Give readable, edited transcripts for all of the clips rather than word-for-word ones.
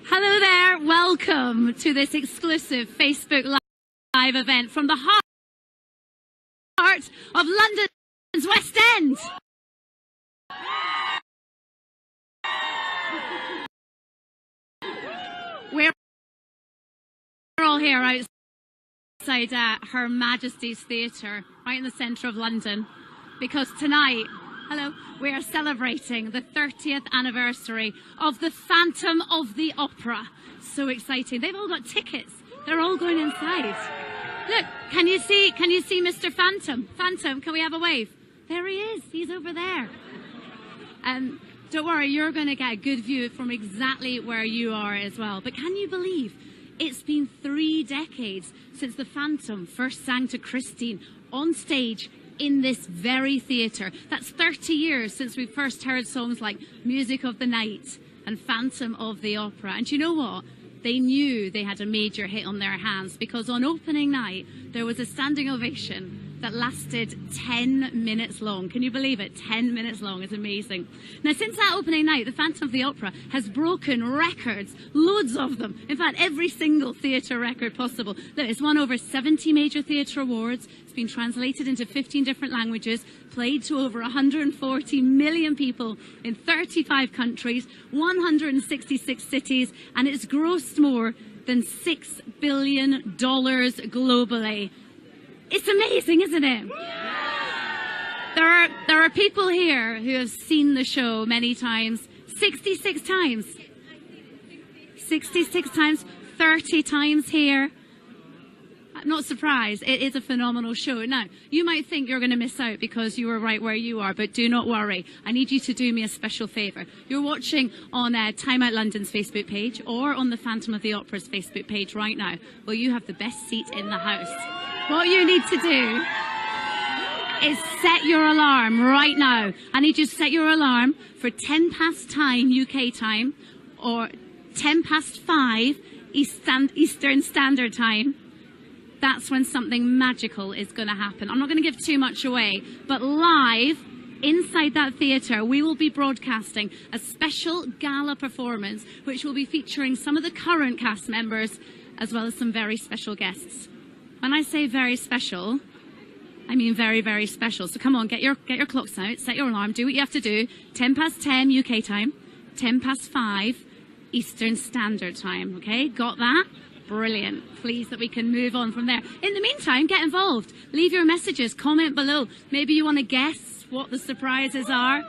Hello there, welcome to this exclusive Facebook Live event from the heart of London's West End. We're all here outside Her Majesty's Theatre, right in the centre of London, because tonight, we are celebrating the 30th anniversary of the Phantom of the Opera. So exciting. They've all got tickets. They're all going inside. Look, can you see Mr. Phantom? Phantom, can we have a wave? There he is. He's over there. And don't worry, you're going to get a good view from exactly where you are as well. But can you believe it's been 3 decades since the Phantom first sang to Christine on stage in this very theatre? That's 30 years since we first heard songs like Music of the Night and Phantom of the Opera. And you know what? They knew they had a major hit on their hands, because on opening night there was a standing ovation that lasted 10 minutes long. Can you believe it? 10 minutes long. It's amazing. Now, since that opening night, the Phantom of the Opera has broken records, loads of them. In fact, every single theatre record possible. Look, it's won over 70 major theatre awards. It's been translated into 15 different languages, played to over 140 million people in 35 countries, 166 cities, and it's grossed more than $6 billion globally. It's amazing, isn't it? There are people here who have seen the show many times. 66 times. 66 times, 30 times here. I'm not surprised. It is a phenomenal show. Now, you might think you're going to miss out because you were right where you are, but do not worry. I need you to do me a special favour. You're watching on Time Out London's Facebook page or on the Phantom of the Opera's Facebook page right now. Well, you have the best seat in the house. What you need to do is set your alarm right now. I need you to set your alarm for 10 past 10 UK time or 10 past 5 Eastern Standard Time. That's when something magical is going to happen. I'm not going to give too much away, but live inside that theatre, we will be broadcasting a special gala performance which will be featuring some of the current cast members as well as some very special guests. When I say very special, I mean very, very special. So come on, get your clocks out, set your alarm, do what you have to do. 10 past 10 UK time, 10 past 5 Eastern Standard Time, okay? Got that? Brilliant. Pleased that we can move on from there. In the meantime, get involved. Leave your messages, comment below. Maybe you want to guess what the surprises are.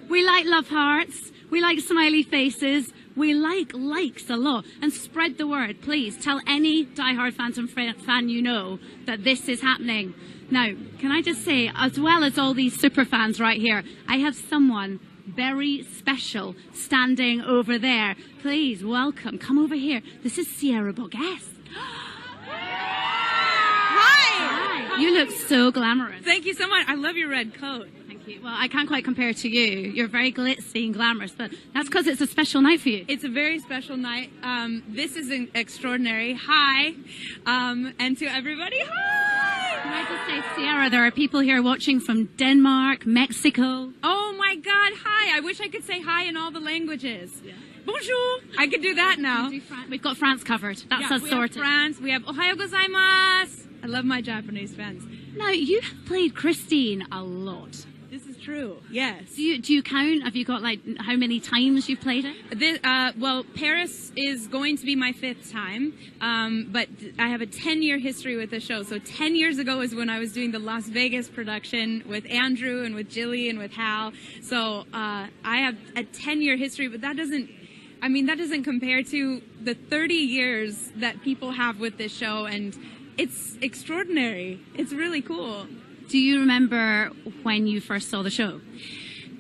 We like love hearts. We like smiley faces. We like likes a lot. And spread the word, please. Tell any diehard Phantom fan you know that this is happening. Now, can I just say, as well as all these super fans right here, I have someone very special standing over there. Please welcome. Come over here. This is Sierra Bogues. Hi! You look so glamorous. Thank you so much. I love your red coat. Well, I can't quite compare to you. You're very glitzy and glamorous, but that's because it's a special night for you. It's a very special night. This is extraordinary. Hi. And to everybody, hi! Can I just say, Sierra, there are people here watching from Denmark, Mexico. Oh my God, hi. I wish I could say hi in all the languages. Yeah. Bonjour. I could do that now. We've got France covered. That's us sorted. We have France. We have Ohayo gozaimasu. I love my Japanese friends. Now, you have played Christine a lot. This is true, yes. Do you count? Have you got, like, how many times you've played it? Well, Paris is going to be my 5th time, but I have a 10-year history with the show. So 10 years ago is when I was doing the Las Vegas production with Andrew and with Jilly and with Hal. So I have a 10-year history, but that doesn't compare to the 30 years that people have with this show, and it's extraordinary. It's really cool. Do you remember when you first saw the show?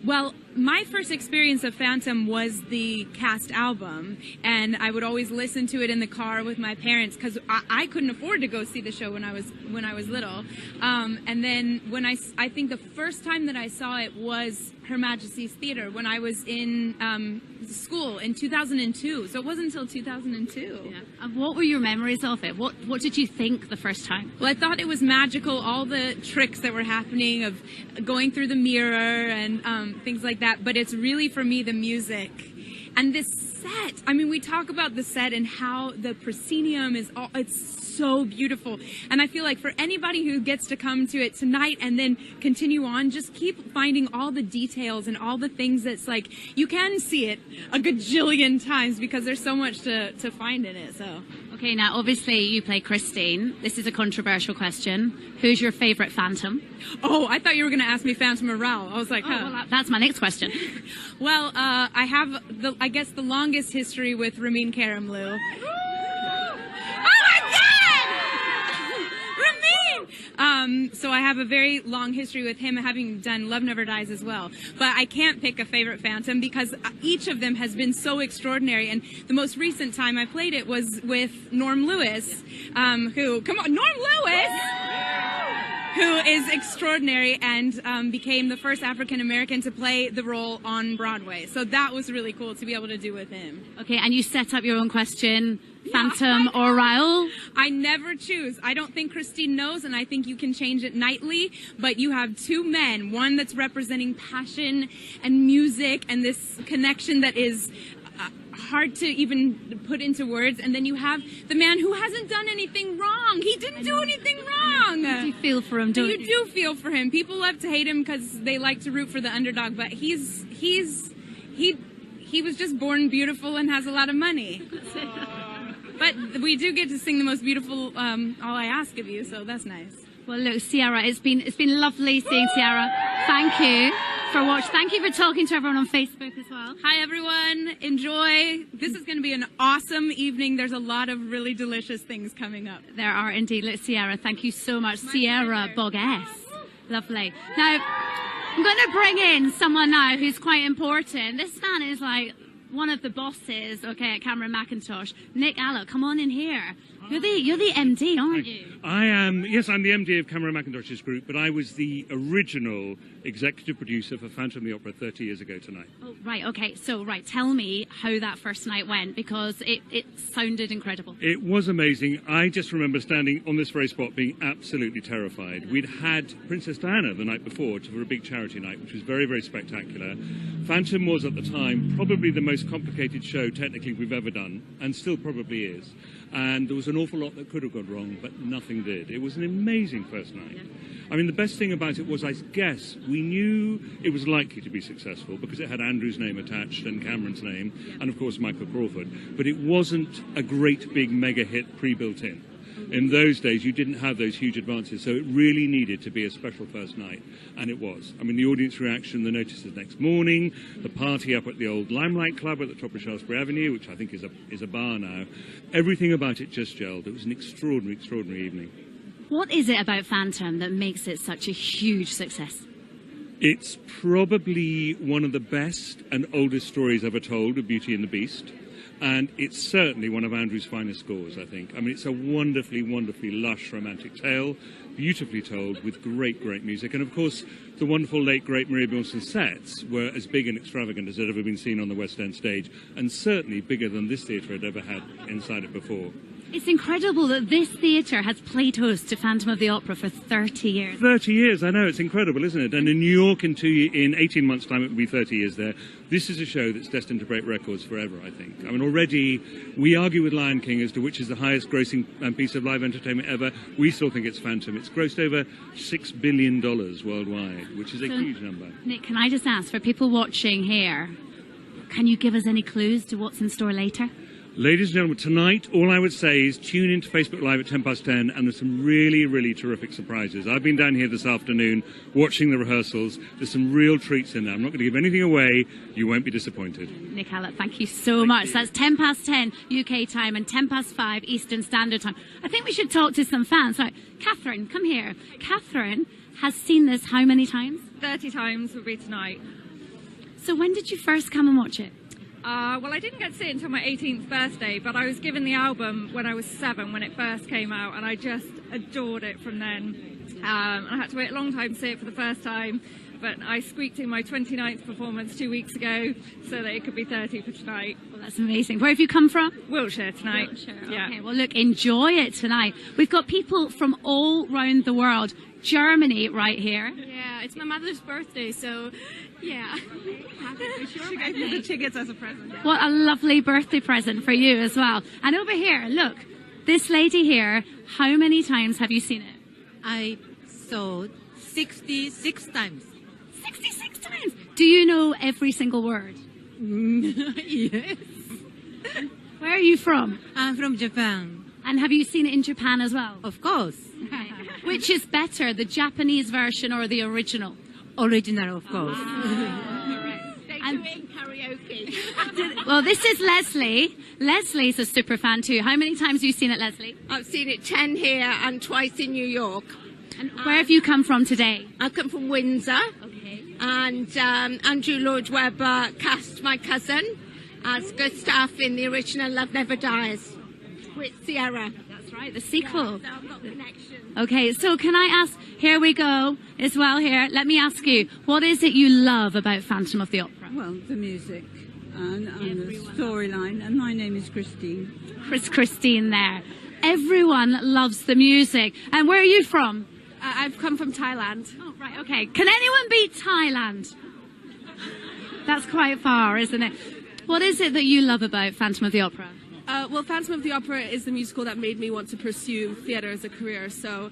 Well, my first experience of Phantom was the cast album, and I would always listen to it in the car with my parents because I couldn't afford to go see the show when I was little. And then when I think the first time that I saw it was Her Majesty's Theatre when I was in school in 2002. So it wasn't until 2002. Yeah. And what were your memories of it? What did you think the first time? Well, I thought it was magical. All the tricks that were happening of going through the mirror and things like that. But it's really, for me, the music. And this set, I mean, we talk about the set and how the proscenium is all, it's so beautiful. And I feel like for anybody who gets to come to it tonight and then continue on, just keep finding all the details and all the things that's like, you can see it a gajillion times because there's so much to find in it, so. Okay, now obviously you play Christine. This is a controversial question. Who's your favourite Phantom? Oh, I thought you were going to ask me Phantom or Raoul. I was like, huh. Well, that's my next question. Well, I have, I guess, the longest history with Ramin Karimloo. So I have a very long history with him, having done Love Never Dies as well. But I can't pick a favorite Phantom because each of them has been so extraordinary. And the most recent time I played it was with Norm Lewis, Norm Lewis! Who is extraordinary and became the first African-American to play the role on Broadway. So that was really cool to be able to do with him. Okay, and you set up your own question, Phantom or Raoul? I never choose. I don't think Christine knows, and I think you can change it nightly, but you have two men, one that's representing passion and music and this connection that is hard to even put into words, and then you have the man who hasn't done anything wrong. He didn't do anything wrong. You feel for him, don't you? You do feel for him. People love to hate him because they like to root for the underdog, but he was just born beautiful and has a lot of money. But we do get to sing the most beautiful All I Ask of You, so that's nice. Well, look, Ciara, it's been lovely seeing Ciara. Thank you for watching. Thank you for talking to everyone on Facebook as well. Hi, everyone. Enjoy. This is going to be an awesome evening. There's a lot of really delicious things coming up. There are indeed. Look, Ciara, thank you so much. Ciara Bogues. Lovely. Now, I'm going to bring in someone now who's quite important. This man is like one of the bosses, okay, at Cameron Mackintosh. Nick Allott, come on in here. You're the MD, aren't you? I am, yes, I'm the MD of Cameron Mackintosh's group, but I was the original executive producer for Phantom of the Opera 30 years ago tonight. Oh, right, okay. So, right, tell me how that first night went, because it sounded incredible. It was amazing. I just remember standing on this very spot being absolutely terrified. We'd had Princess Diana the night before for a big charity night, which was very, very spectacular. Phantom was, at the time, probably the most complicated show, technically, we've ever done, and still probably is. And there was an awful lot that could have gone wrong, but nothing did. It was an amazing first night. I mean, the best thing about it was, I guess, we knew it was likely to be successful because it had Andrew's name attached and Cameron's name, and of course Michael Crawford. But it wasn't a great big mega hit pre-built in. In those days, you didn't have those huge advances, so it really needed to be a special first night, and it was. I mean, the audience reaction, the notices next morning, the party up at the old Limelight Club at the top of Shaftesbury Avenue, which I think is a bar now, everything about it just gelled. It was an extraordinary, extraordinary evening. What is it about Phantom that makes it such a huge success? It's probably one of the best and oldest stories ever told of Beauty and the Beast. And it's certainly one of Andrew's finest scores, I think. I mean, it's a wonderfully, wonderfully lush romantic tale, beautifully told with great, great music. And of course, the wonderful late, great Maria Bjornsson's sets were as big and extravagant as had ever been seen on the West End stage, and certainly bigger than this theatre had ever had inside it before. It's incredible that this theatre has played host to Phantom of the Opera for 30 years. 30 years, I know, it's incredible, isn't it? And in New York in 18 months' time, it will be 30 years there. This is a show that's destined to break records forever, I think. I mean, already, we argue with Lion King as to which is the highest grossing piece of live entertainment ever. We still think it's Phantom. It's grossed over $6 billion worldwide, which is a huge number. Nick, can I just ask, for people watching here, can you give us any clues to what's in store later? Ladies and gentlemen, tonight, all I would say is tune into Facebook Live at 10:10, and there's some really, really terrific surprises. I've been down here this afternoon watching the rehearsals. There's some real treats in there. I'm not going to give anything away. You won't be disappointed. Nick Allott, thank you so much. That's 10:10 UK time and 5:10 Eastern Standard Time. I think we should talk to some fans. Right, Catherine, come here. Catherine has seen this how many times? 30 times will be tonight. So when did you first come and watch it? Well, I didn't get to see it until my 18th birthday, but I was given the album when I was 7 when it first came out, and I just adored it from then. I had to wait a long time to see it for the first time, but I squeaked in my 29th performance 2 weeks ago so that it could be 30 for tonight. Well, that's amazing. Where have you come from? Wiltshire tonight. Wiltshire. Yeah. Okay, well, look, enjoy it tonight. We've got people from all around the world. Germany right here. Yeah, it's my mother's birthday, so yeah. She gave me the tickets as a present. What a lovely birthday present for you as well. And over here, look, this lady here, how many times have you seen it? I saw 66 times. 66 times! Do you know every single word? Yes. Where are you from? I'm from Japan. And have you seen it in Japan as well? Of course. Which is better, the Japanese version or the original? Original, of course. And well, this is Leslie. Leslie's a super fan too. How many times have you seen it, Leslie? I've seen it 10 here and twice in New York. And where have you come from today? I come from Windsor. Okay. And Andrew Lloyd Webber cast my cousin as Gustav in the original Love Never Dies with Sierra. That's right, the sequel. So I've got connections. Okay, so can I ask, here we go as well here. Let me ask you, what is it you love about Phantom of the Opera? Well, the music and the storyline. And my name is Christine. Christine there. Everyone loves the music. And where are you from? I've come from Thailand. Oh, right, okay. Can anyone beat Thailand? That's quite far, isn't it? What is it that you love about Phantom of the Opera? Well, Phantom of the Opera is the musical that made me want to pursue theatre as a career. So,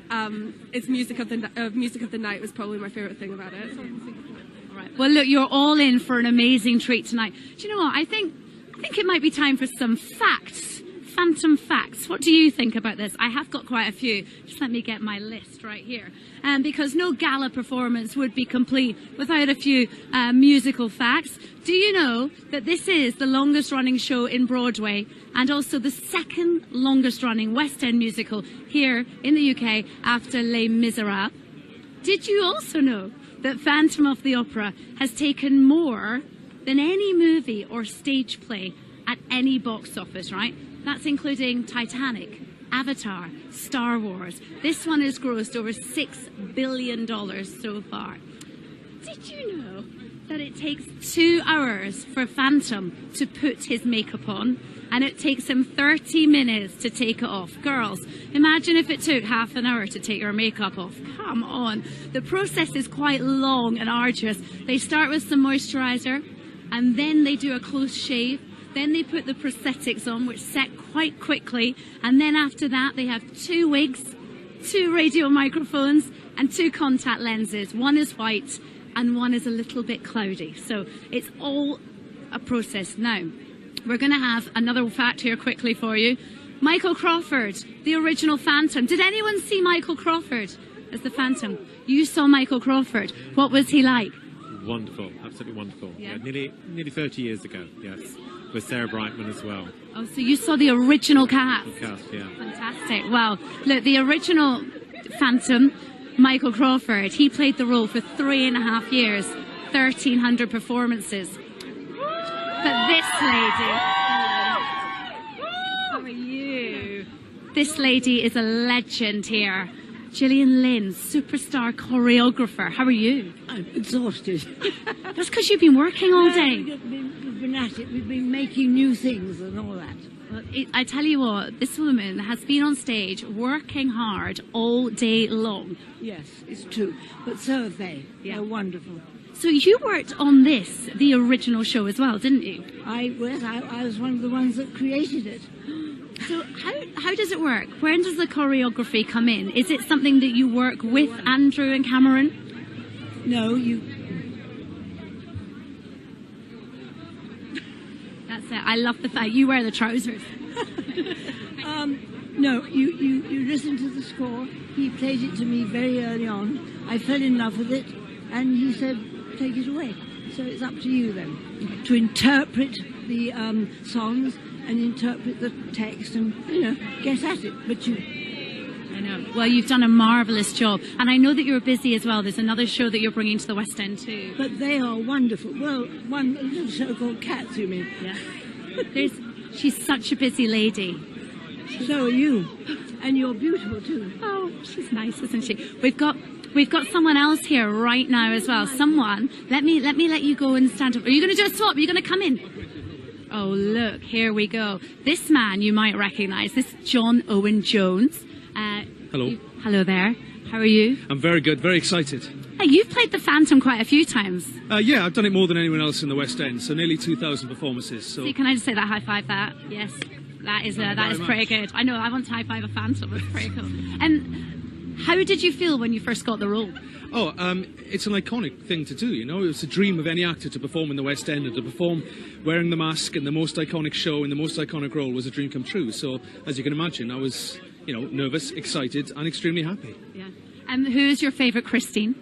it's music of the night was probably my favorite thing about it. All right. Well, look, you're all in for an amazing treat tonight. Do you know what? I think it might be time for some facts. Phantom facts. What do you think about this? I have got quite a few. Just let me get my list right here. Because no gala performance would be complete without a few musical facts. Do you know that this is the longest running show in Broadway and also the second longest running West End musical here in the UK after Les Miserables? Did you also know that Phantom of the Opera has taken more than any movie or stage play at any box office, right? That's including Titanic, Avatar, Star Wars. This one has grossed over $6 billion so far. Did you know that it takes 2 hours for Phantom to put his makeup on and it takes him 30 minutes to take it off? Girls, imagine if it took half an hour to take your makeup off. Come on. The process is quite long and arduous. They start with some moisturizer and then they do a close shave. Then they put the prosthetics on, which set quite quickly. And then after that, they have 2 wigs, 2 radio microphones, and 2 contact lenses. One is white and one is a little bit cloudy. So it's all a process. Now, we're going to have another fact here quickly for you. Michael Crawford, the original Phantom. Did anyone see Michael Crawford as the Phantom? You saw Michael Crawford. What was he like? Wonderful, absolutely wonderful. Yeah. Nearly 30 years ago, yes. With Sarah Brightman as well. Oh, so you saw the original cast? Yeah. Fantastic. Well, look, the original Phantom, Michael Crawford, he played the role for 3.5 years, 1,300 performances. But this lady, how are you? This lady is a legend here. Gillian Lynn, superstar choreographer. How are you? I'm exhausted. That's because you've been working all day. We've been at it. We've been making new things and all that. Well, I tell you what, this woman has been on stage working hard all day long. Yes, it's true. But so have they. Yeah. They're wonderful. So you worked on this, the original show as well, didn't you? I was one of the ones that created it. So how does it work? When does the choreography come in? Is it something that you work with Andrew and Cameron? No, you... That's it. I love the fact you wear the trousers. No, you listen to the score. He played it to me very early on. I fell in love with it, and he said, take it away. So it's up to you then to interpret the songs and interpret the text and, get at it. But I know. Well, you've done a marvellous job. And I know that you're busy as well. There's another show that you're bringing to the West End too. But they are wonderful. Well, a little show called Cats, you mean? Yeah. She's such a busy lady. So are you. And you're beautiful too. Oh, she's nice, isn't she? We've got someone else here right now as well. Someone. Let me let you go and stand up. Are you going to do a swap? Are you going to come in? Oh, look, here we go. This man you might recognise. This is John Owen Jones. Hello. Hello there. How are you? I'm very good, very excited. Hey, you've played the Phantom quite a few times. Yeah, I've done it more than anyone else in the West End, so nearly 2,000 performances. So See, can I just say that, high five that? Yes, that is pretty good. I know, I want to high five a Phantom. It's pretty cool. And how did you feel when you first got the role? Oh, it's an iconic thing to do, you know. It's a dream of any actor to perform in the West End, and to perform wearing the mask in the most iconic show in the most iconic role was a dream come true. So, as you can imagine, I was, nervous, excited, and extremely happy. Yeah. And who's your favourite Christine?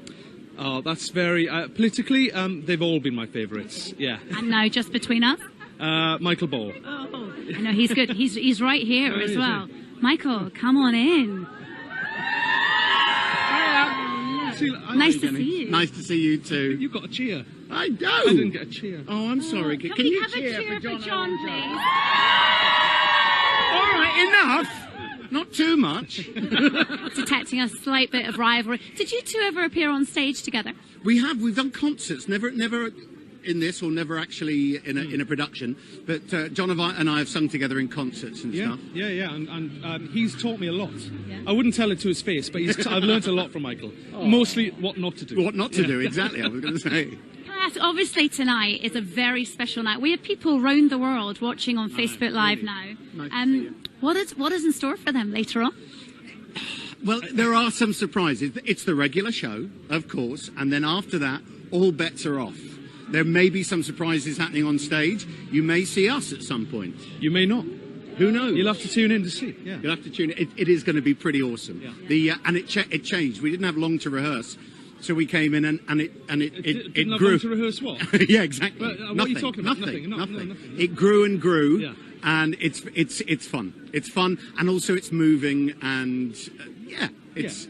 Oh, that's very politically. They've all been my favourites. Yeah. And now, just between us? Michael Ball. Oh, I know he's good. He's right here as well. Michael, come on in. Nice to see you. Nice to see you too. You got a cheer. I don't. I didn't get a cheer. Oh, I'm sorry. Can Can we you have a cheer for John, please? All right, enough. Not too much. Detecting a slight bit of rivalry. Did you two ever appear on stage together? We have. We've done concerts. Never in this, or never actually in a production. But John and I have sung together in concerts and stuff. Yeah. And he's taught me a lot. Yeah. I wouldn't tell it to his face, but I've learnt a lot from Michael. Mostly what not to do. What not to do, exactly. I was going to say. Can I ask, obviously tonight is a very special night. We have people around the world watching on Facebook Live now. Nice what is in store for them later on? Well, there are some surprises. It's the regular show, of course, and then after that, all bets are off. There may be some surprises happening on stage. You may see us at some point. You may not. Who knows? You'll have to tune in to see. Yeah. You'll have to tune in. It is going to be pretty awesome. Yeah. And it changed. We didn't have long to rehearse, so we came in and it didn't have grew. long to rehearse what? Yeah, exactly. What are you talking about? Nothing. It grew and grew. Yeah. And it's fun. It's fun, and also it's moving, and it's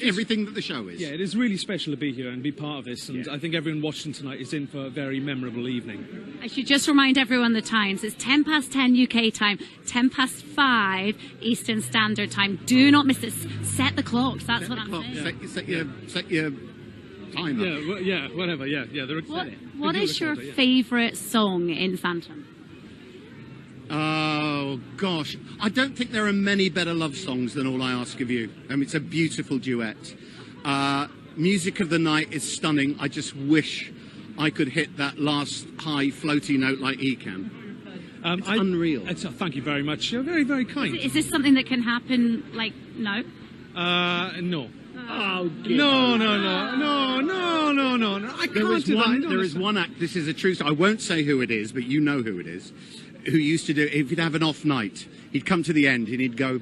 everything that the show is. Yeah, it is really special to be here and be part of this, and I think everyone watching tonight is in for a very memorable evening. I should just remind everyone the times. It's 10:10 UK time, 5:10 Eastern Standard Time. Do not miss it. Set the clocks. That's what I'm saying. Set your timer. Yeah, whatever. Yeah. What is your favourite song in Phantom? Oh, gosh. I don't think there are many better love songs than All I Ask of You. It's a beautiful duet. Music of the Night is stunning. I just wish I could hit that last high floaty note like he can. It's unreal. Thank you very much. You're very, very kind. Is this something that can happen, now? No. Oh, No. I can't do that. There is one act, this is a true story. I won't say who it is, but you know who it is, who used to do, if he'd have an off night, he'd come to the end and he'd go,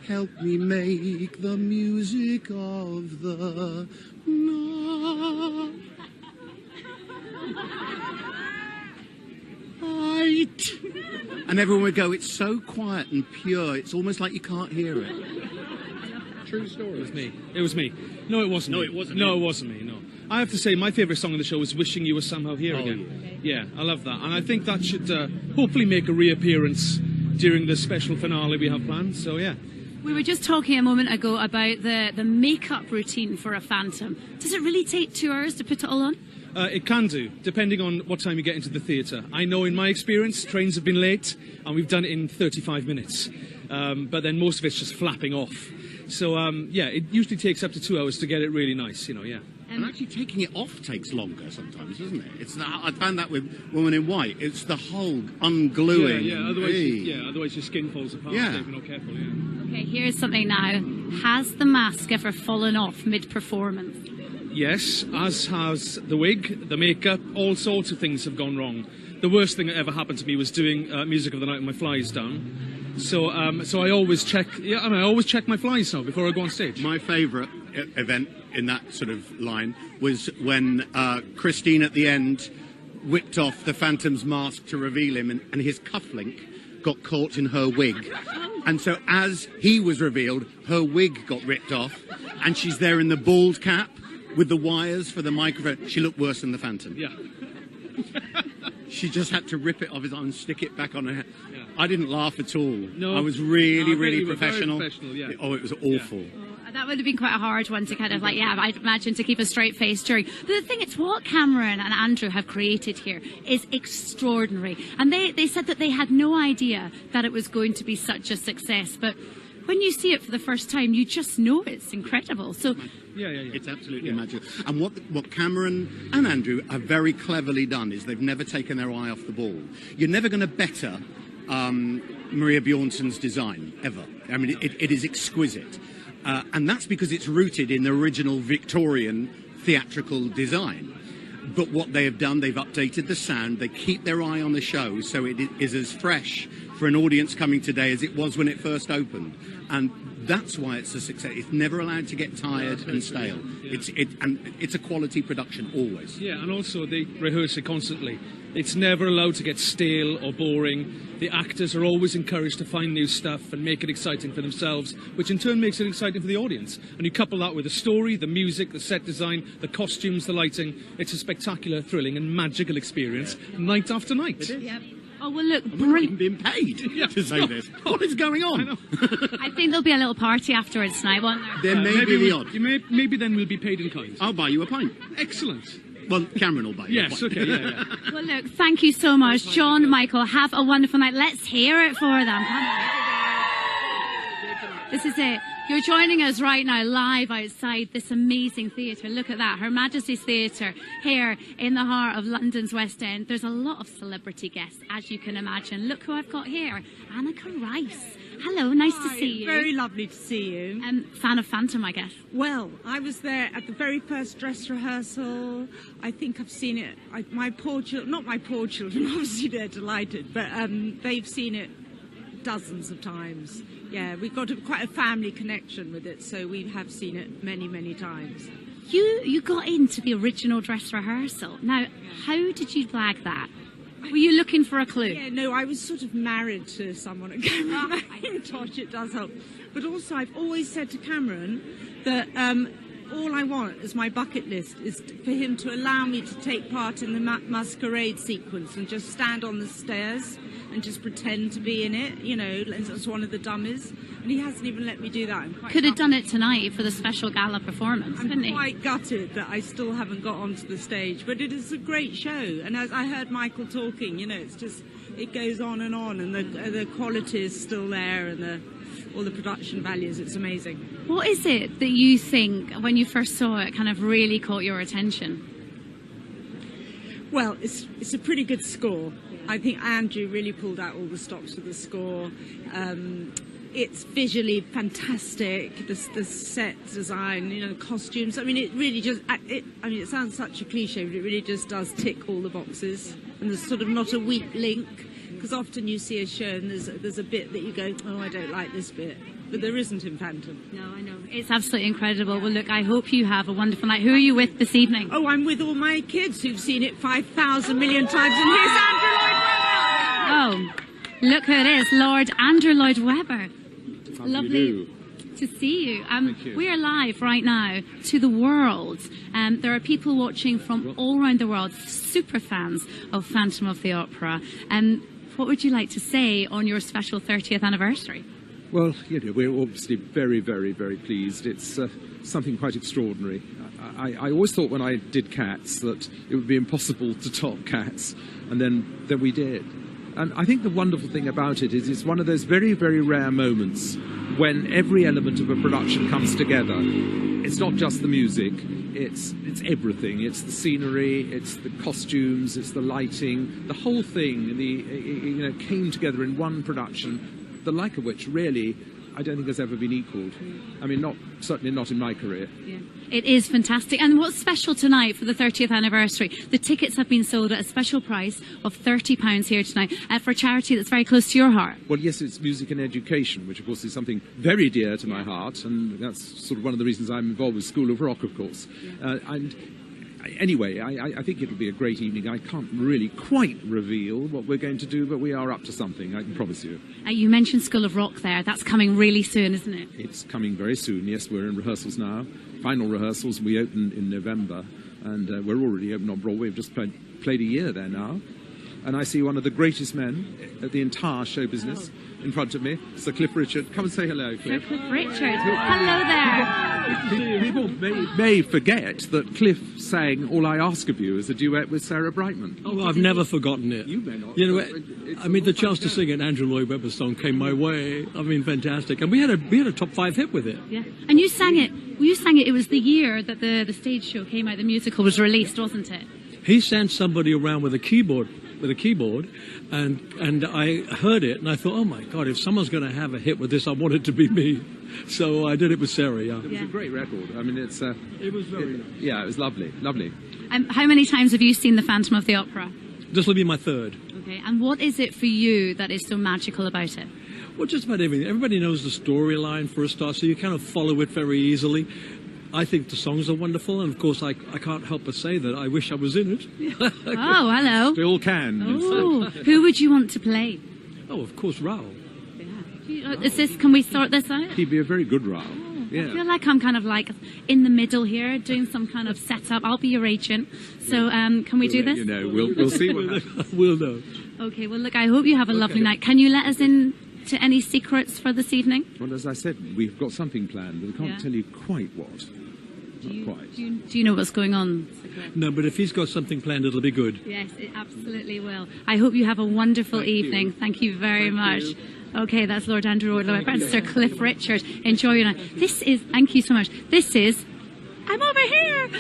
help me make the music of the night. And everyone would go, it's so quiet and pure, it's almost like you can't hear it. True story. It was me. No, it wasn't me. No, it wasn't me, no. I have to say, my favourite song on the show is Wishing You Were Somehow Here Again. Yeah, I love that. And I think that should hopefully make a reappearance during the special finale we have planned, so yeah. We were just talking a moment ago about the makeup routine for a Phantom. Does it really take 2 hours to put it all on? It can do, depending on what time you get into the theatre. I know in my experience, trains have been late, and we've done it in 35 minutes. But then most of it's just flapping off. So, it usually takes up to 2 hours to get it really nice, yeah. And actually taking it off takes longer sometimes, doesn't it? I found that with Woman in White. It's the whole ungluing. Otherwise your skin falls apart if you're not careful, Okay, here's something now. Has the mask ever fallen off mid-performance? Yes, as has the wig, the makeup, all sorts of things have gone wrong. The worst thing that ever happened to me was doing Music of the Night with my flies down. So I always check. I always check my flies now before I go on stage. My favourite event in that sort of line was when Christine at the end whipped off the Phantom's mask to reveal him, and his cufflink got caught in her wig. And so as he was revealed, her wig got ripped off, and she's there in the bald cap with the wires for the microphone. She looked worse than the Phantom. Yeah. She just had to rip it off his arm and stick it back on her head. Yeah. I didn't laugh at all. No. I was really professional. Very professional, yeah. Oh, it was awful. Yeah. That would have been quite a hard one to kind of I'd imagine to keep a straight face during. But the thing is, what Cameron and Andrew have created here is extraordinary. And they said that they had no idea that it was going to be such a success. But when you see it for the first time, you just know it's incredible. So Yeah. It's absolutely magical. And what Cameron and Andrew have very cleverly done is they've never taken their eye off the ball. You're never going to better Maria Bjornsson's design, ever. I mean, it is exquisite. And that's because it's rooted in the original Victorian theatrical design. But what they have done, they've updated the sound, they keep their eye on the show, so it is as fresh for an audience coming today as it was when it first opened. And that's why it's a success. It's never allowed to get tired and stale. Yeah. It's a quality production, always. Yeah, and also they rehearse it constantly. It's never allowed to get stale or boring. The actors are always encouraged to find new stuff and make it exciting for themselves, which in turn makes it exciting for the audience. And you couple that with the story, the music, the set design, the costumes, the lighting. It's a spectacular, thrilling and magical experience night after night. It is. Yep. Oh, well, look, We're not even being paid to say this. What is going on? I know. I think there'll be a little party afterwards tonight, won't there? There may be the odd. Maybe then we'll be paid in kind. I'll buy you a pint. Excellent. Well, Cameron will buy you a Yes, pint. okay, yeah. Well, look, thank you so much. John, Michael, have a wonderful night. Let's hear it for them. Come on. This is it. You're joining us right now live outside this amazing theatre. Look at that. Her Majesty's Theatre here in the heart of London's West End. There's a lot of celebrity guests, as you can imagine. Look who I've got here. Annika Rice. Hello, nice to see you. Very lovely to see you. Fan of Phantom, I guess. Well, I was there at the very first dress rehearsal. I think I've seen it. My poor children, not my poor children, obviously they're delighted, but they've seen it dozens of times. Yeah, we've got quite a family connection with it, so we have seen it many, many times. You got into the original dress rehearsal. Now, how did you flag that? Were you looking for a clue? Yeah, no, I was sort of married to someone at Cameron Mackintosh, it does help. But also, I've always said to Cameron that all I want as my bucket list is for him to allow me to take part in the masquerade sequence and just stand on the stairs and just pretend to be in it, you know, as one of the dummies. And he hasn't even let me do that. Could have done it tonight for the special gala performance, couldn't he? I'm quite gutted that I still haven't got onto the stage, but it is a great show. And as I heard Michael talking, you know, it's just, it goes on, and the quality is still there, and all the production values. It's amazing. What is it that you think, when you first saw it, kind of really caught your attention? Well, it's a pretty good score. I think Andrew really pulled out all the stops with the score. It's visually fantastic. The set design, you know, the costumes. I mean, it really just. It sounds such a cliche, but it really just does tick all the boxes. And there's sort of not a weak link, because often you see a show and there's a bit that you go, oh, I don't like this bit. But there isn't in Phantom. No, I know. It's absolutely incredible. Well, look, I hope you have a wonderful night. Who are you with this evening? Oh, I'm with all my kids who've seen it 5,000 million times. And here's Andrew Lloyd Webber. Oh, look who it is, Lord Andrew Lloyd Webber. How Lovely to see you. We are live right now to the world. There are people watching from all around the world, super fans of Phantom of the Opera. What would you like to say on your special 30th anniversary? Well, you know, we're obviously very, very, very pleased. It's something quite extraordinary. I always thought when I did Cats that it would be impossible to top Cats, and then we did. And I think the wonderful thing about it is it's one of those very, very rare moments when every element of a production comes together. It's not just the music, it's everything. It's the scenery, it's the costumes, it's the lighting, the whole thing came together in one production, the like of which really I don't think has ever been equalled. I mean, certainly not in my career. Yeah. It is fantastic. And what's special tonight for the 30th anniversary? The tickets have been sold at a special price of £30 here tonight for a charity that's very close to your heart. Well, yes, it's music and education, which of course is something very dear to my heart, and that's sort of one of the reasons I'm involved with School of Rock, of course. Anyway, I think it'll be a great evening. I can't really quite reveal what we're going to do, but we are up to something, I can promise you. You mentioned School of Rock there. That's coming really soon, isn't it? It's coming very soon, yes. We're in rehearsals now. Final rehearsals. We open in November, and we're already open on Broadway. We've just played a year there now. and I see one of the greatest men at the entire show business in front of me, Sir Cliff Richard. Come and say hello, Cliff. Cliff Richard. Hello there. People may forget that Cliff sang All I Ask of You as a duet with Sarah Brightman. Oh, I've never forgotten it. You may not. You know, I mean, the chance to sing an Andrew Lloyd Webber song came my way. I mean, fantastic. And we had a top 5 hit with it. Yeah. And you sang it. It was the year that the stage show came out. The musical was released, wasn't it? He sent somebody around with a keyboard, and I heard it, and I thought, oh my God, if someone's going to have a hit with this, I want it to be me. So I did it with Sarah. Yeah. It was a great record. I mean, it was very. Yeah, it was lovely. How many times have you seen The Phantom of the Opera? This will be my 3rd. Okay. And what is it for you that is so magical about it? Well, just about everything. Everybody knows the storyline for a start, so you kind of follow it very easily. I think the songs are wonderful, and of course I can't help but say that I wish I was in it. Oh, hello. Still can. Oh, who would you want to play? Oh, of course, Raoul. Yeah. Can we sort this out? He'd be a very good Raoul. Yeah. I feel like I'm kind of like in the middle here, doing some kind of setup. I'll be your agent. So can we do this? You know, we'll see what happens. We'll know. Okay, well, look, I hope you have a lovely night. Can you let us in to any secrets for this evening? Well, as I said, we've got something planned, but I can't tell you quite what. Not quite. Do you know what's going on? No, but if he's got something planned, it'll be good. Yes, it absolutely will. I hope you have a wonderful evening. Thank you very much. Okay, that's Lord Andrew Lloyd Webber and Sir Cliff Richard. Enjoy your night. Thank you so much. I'm over here.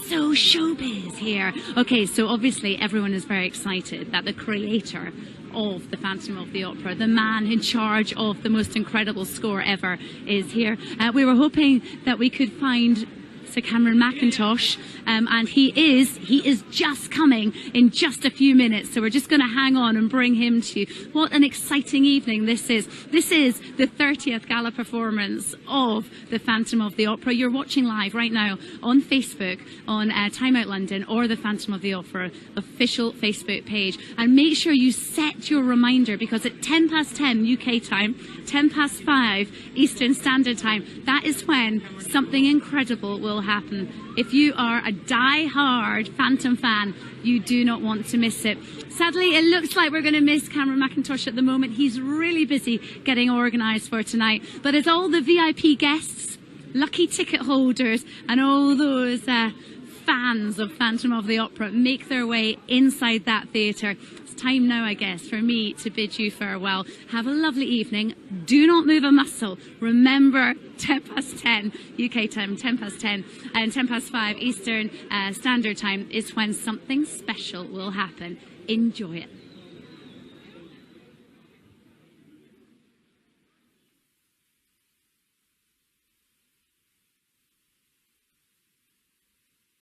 So showbiz here. Okay, so obviously everyone is very excited that the creator of The Phantom of the Opera, the man in charge of the most incredible score ever, is here. We were hoping that we could find Sir Cameron Mackintosh, and he is just coming in just a few minutes, so we're just going to hang on and bring him to you. What an exciting evening this is. This is the 30th gala performance of The Phantom of the Opera. You're watching live right now on Facebook, on Time Out London, or The Phantom of the Opera official Facebook page, and make sure you set your reminder, because at 10:10 UK time, 5:10 Eastern Standard Time, that is when something incredible will happen. If you are a die-hard Phantom fan, you do not want to miss it. Sadly, it looks like we're going to miss Cameron Mackintosh at the moment. He's really busy getting organised for tonight. But as all the VIP guests, lucky ticket holders, and all those fans of Phantom of the Opera make their way inside that theatre, it's time now, I guess, for me to bid you farewell. Have a lovely evening. Do not move a muscle. Remember, 10:10 UK time, 10:10, and 5:10 Eastern Standard Time is when something special will happen. Enjoy it.